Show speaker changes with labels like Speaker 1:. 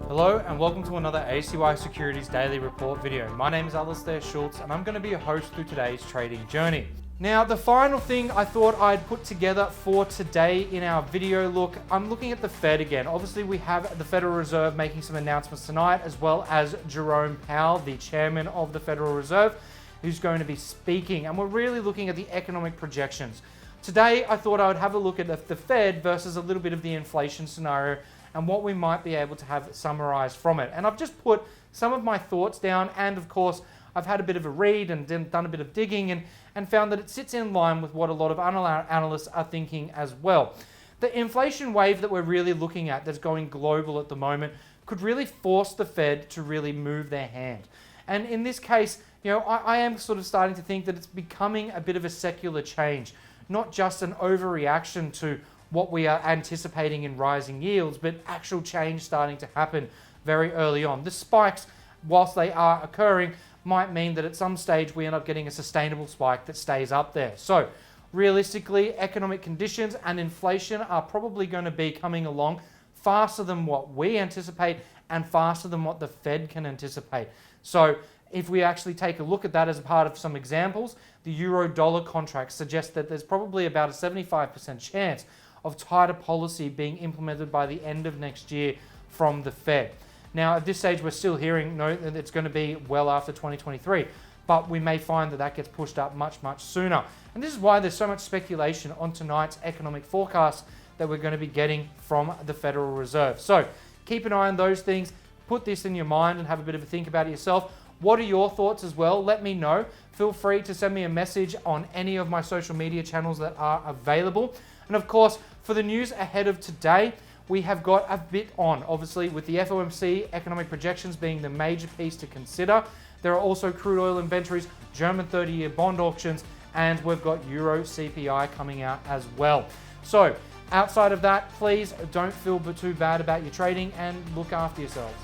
Speaker 1: Hello and welcome to another ACY Securities daily report video. My name is Alistair Schultz and I'm going to be your host through today's trading journey. Now, the final thing I thought I'd put together for today in our video look, I'm looking at the Fed again. Obviously, we have the Federal Reserve making some announcements tonight, as well as Jerome Powell, the chairman of the Federal Reserve, who's going to be speaking. And we're really looking at the economic projections. Today, I thought I would have a look at the Fed versus a little bit of the inflation scenario and what we might be able to have summarized from it. And I've just put some of my thoughts down, and of course, I've had a bit of a read and done a bit of digging and found that it sits in line with what a lot of analysts are thinking as well. The inflation wave that we're really looking at that's going global at the moment could really force the Fed to really move their hand. And in this case, I am sort of starting to think that it's becoming a bit of a secular change, not just an overreaction to what we are anticipating in rising yields, but actual change starting to happen very early on. The spikes, whilst they are occurring, might mean that at some stage we end up getting a sustainable spike that stays up there. So realistically, economic conditions and inflation are probably going to be coming along faster than what we anticipate and faster than what the Fed can anticipate. So if we actually take a look at that as a part of some examples, the Eurodollar contracts suggest that there's probably about a 75% chance of tighter policy being implemented by the end of next year from the Fed. Now, at this stage, we're still hearing that it's going to be well after 2023, but we may find that that gets pushed up much, much sooner. And this is why there's so much speculation on tonight's economic forecast that we're going to be getting from the Federal Reserve. So keep an eye on those things, put this in your mind and have a bit of a think about it yourself. What are your thoughts as well? Let me know. Feel free to send me a message on any of my social media channels that are available. And of course, for the news ahead of today, we have got a bit on, obviously, with the FOMC economic projections being the major piece to consider. There are also crude oil inventories, German 30-year bond auctions, and we've got Euro CPI coming out as well. So outside of that, please don't feel too bad about your trading and look after yourselves.